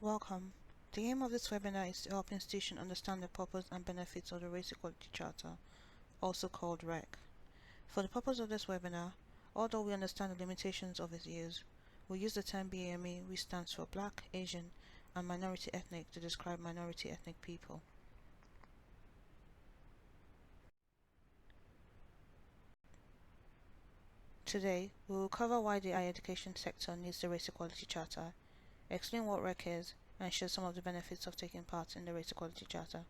Welcome. The aim of this webinar is to help institutions understand the purpose and benefits of the Race Equality Charter, also called REC. For the purpose of this webinar, although we understand the limitations of its use, we use the term BME, which stands for Black, Asian, and Minority Ethnic to describe minority ethnic people. Today, we will cover why the higher education sector needs the Race Equality Charter, explain what REC is, and share some of the benefits of taking part in the Race Equality Charter.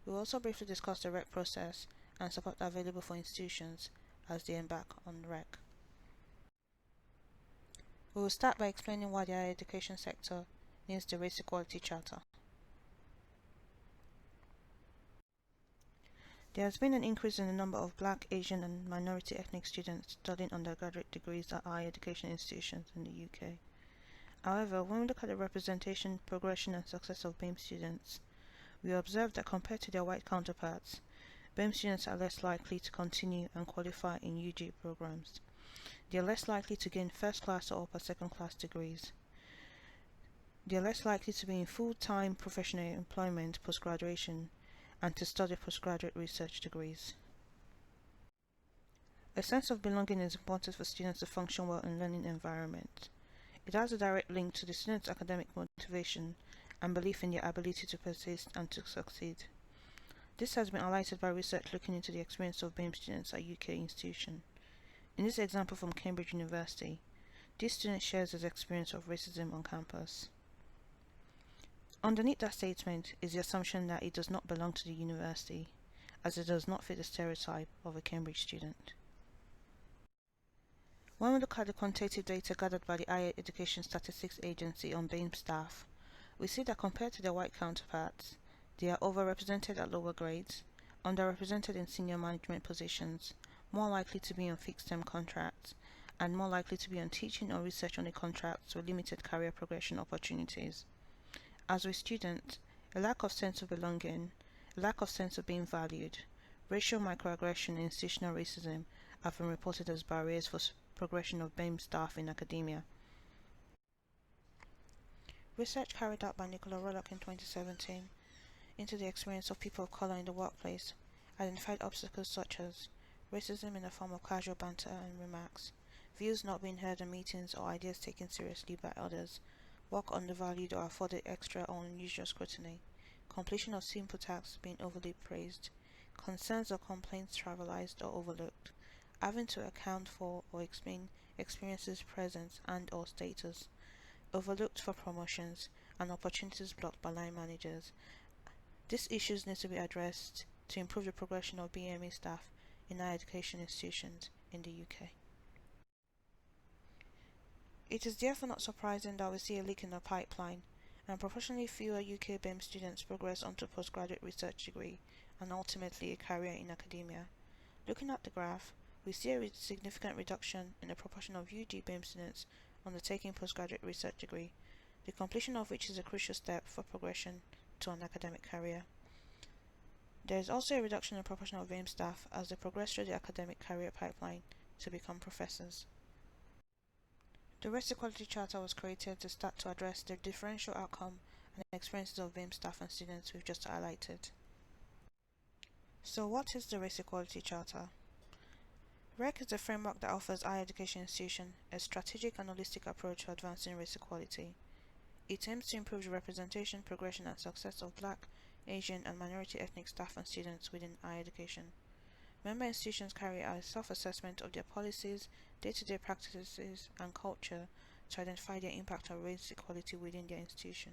We will also briefly discuss the REC process and support available for institutions as they embark on REC. We will start by explaining why the higher education sector needs the Race Equality Charter. There has been an increase in the number of Black, Asian, and minority ethnic students studying undergraduate degrees at higher education institutions in the UK. However, when we look at the representation, progression, and success of BAME students, we observe that compared to their white counterparts, BAME students are less likely to continue and qualify in UG programs. They are less likely to gain first-class or upper second-class degrees. They are less likely to be in full-time professional employment post-graduation and to study postgraduate research degrees. A sense of belonging is important for students to function well in learning environment. It has a direct link to the student's academic motivation and belief in their ability to persist and to succeed. This has been highlighted by research looking into the experience of BAME students at UK institutions. In this example from Cambridge University, this student shares his experience of racism on campus. Underneath that statement is the assumption that it does not belong to the university, as it does not fit the stereotype of a Cambridge student. When we look at the quantitative data gathered by the Higher Education Statistics Agency on BAME staff, we see that compared to their white counterparts, they are overrepresented at lower grades, underrepresented in senior management positions, more likely to be on fixed-term contracts, and more likely to be on teaching or research-only contracts with limited career progression opportunities. As with students, a lack of sense of belonging, a lack of sense of being valued, racial microaggression and institutional racism have been reported as barriers for progression of BAME staff in academia. Research carried out by Nicola Rollock in 2017 into the experience of people of color in the workplace identified obstacles such as racism in the form of casual banter and remarks, views not being heard in meetings or ideas taken seriously by others, work undervalued or afforded extra or unusual scrutiny, completion of simple tasks being overly praised, concerns or complaints trivialized or overlooked, having to account for or explain experiences, presence and or status, overlooked for promotions, and opportunities blocked by line managers. These issues need to be addressed to improve the progression of BME staff in higher education institutions in the UK. It is therefore not surprising that we see a leak in the pipeline, and proportionally fewer UK BAME students progress onto a postgraduate research degree and ultimately a career in academia. Looking at the graph, we see a significant reduction in the proportion of UG BAME students undertaking postgraduate research degree, the completion of which is a crucial step for progression to an academic career. There is also a reduction in the proportion of BAME staff as they progress through the academic career pipeline to become professors. The Race Equality Charter was created to start to address the differential outcome and experiences of BAME staff and students we've just highlighted. So what is the Race Equality Charter? REC is a framework that offers higher education institutions a strategic and holistic approach to advancing race equality. It aims to improve the representation, progression and success of Black, Asian and minority ethnic staff and students within higher education. Member institutions carry out a self-assessment of their policies, day-to-day practices and culture to identify their impact on race equality within their institution.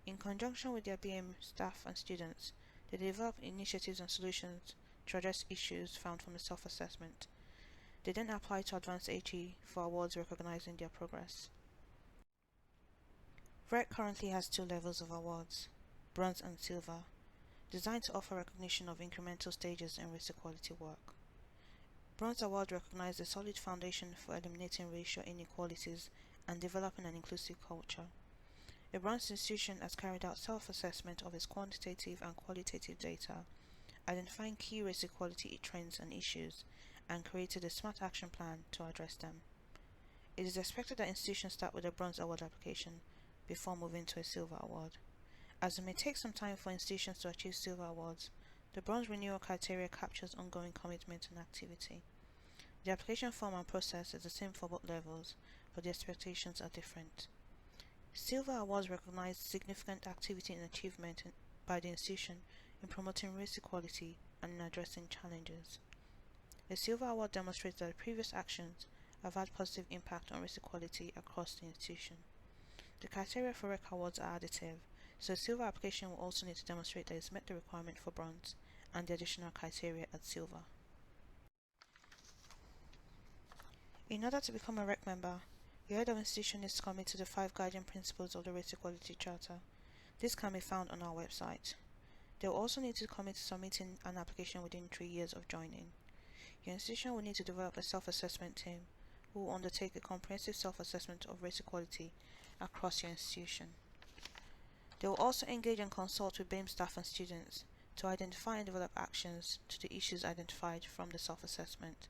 In conjunction with their BM staff and students, they develop initiatives and solutions to address issues found from the self-assessment. They then apply to advance HE for awards recognizing their progress. REC currently has 2 levels of awards, bronze and silver, designed to offer recognition of incremental stages in race equality work. Bronze Award recognizes a solid foundation for eliminating racial inequalities and developing an inclusive culture. A bronze institution has carried out self-assessment of its quantitative and qualitative data, identifying key race equality trends and issues, and created a smart action plan to address them. It is expected that institutions start with a Bronze Award application before moving to a silver award. As it may take some time for institutions to achieve silver awards, the bronze renewal criteria captures ongoing commitment and activity. The application form and process is the same for both levels, but the expectations are different. Silver awards recognize significant activity and achievement by the institution in promoting race equality and in addressing challenges. A silver award demonstrates that previous actions have had positive impact on race equality across the institution. The criteria for REC awards are additive, so a silver application will also need to demonstrate that it's met the requirement for bronze and the additional criteria at silver. In order to become a REC member, your head of institution needs to commit to the 5 guiding principles of the Race Equality Charter. This can be found on our website. They will also need to commit to submitting an application within 3 years of joining. Your institution will need to develop a self-assessment team who will undertake a comprehensive self-assessment of race equality across your institution. They will also engage and consult with BAME staff and students to identify and develop actions to the issues identified from the self-assessment.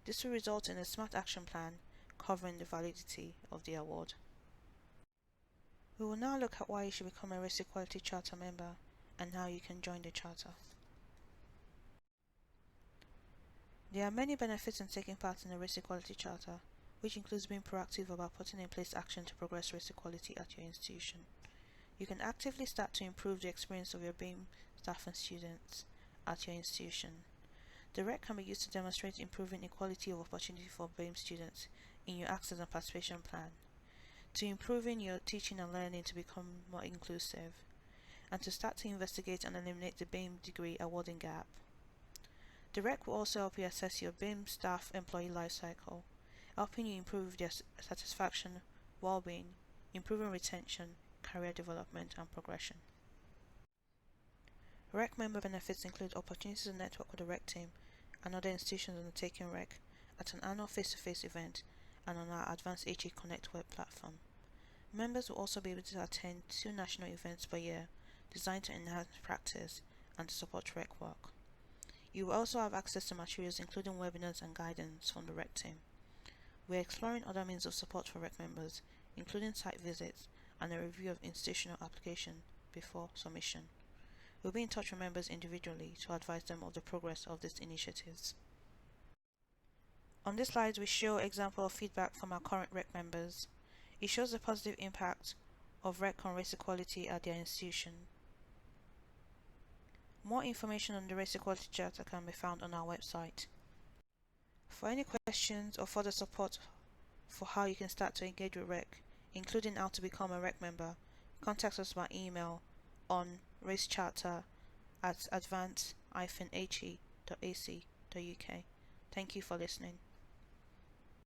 This will result in a SMART action plan covering the validity of the award. We will now look at why you should become a Race Equality Charter member and how you can join the Charter. There are many benefits in taking part in the Race Equality Charter, which includes being proactive about putting in place action to progress race equality at your institution. You can actively start to improve the experience of your BAME staff and students at your institution. The REC can be used to demonstrate improving equality of opportunity for BAME students in your access and participation plan, to improving your teaching and learning to become more inclusive, and to start to investigate and eliminate the BAME degree awarding gap. The REC will also help you assess your BAME staff employee life cycle, helping you improve their satisfaction, well-being, improving retention, career development, and progression. REC member benefits include opportunities to network with the REC team and other institutions undertaking REC at an annual face-to-face event and on our advanced HE Connect web platform. Members will also be able to attend 2 national events per year designed to enhance practice and to support REC work. You will also have access to materials including webinars and guidance from the REC team. We are exploring other means of support for REC members, including site visits and a review of institutional application before submission. We'll be in touch with members individually to advise them of the progress of these initiatives. On this slide, we show example of feedback from our current REC members. It shows the positive impact of REC on race equality at their institution. More information on the Race Equality Charter can be found on our website. For any questions or further support for how you can start to engage with REC, including how to become a REC member, contact us by email on racecharter@advance-he.ac.uk. Thank you for listening.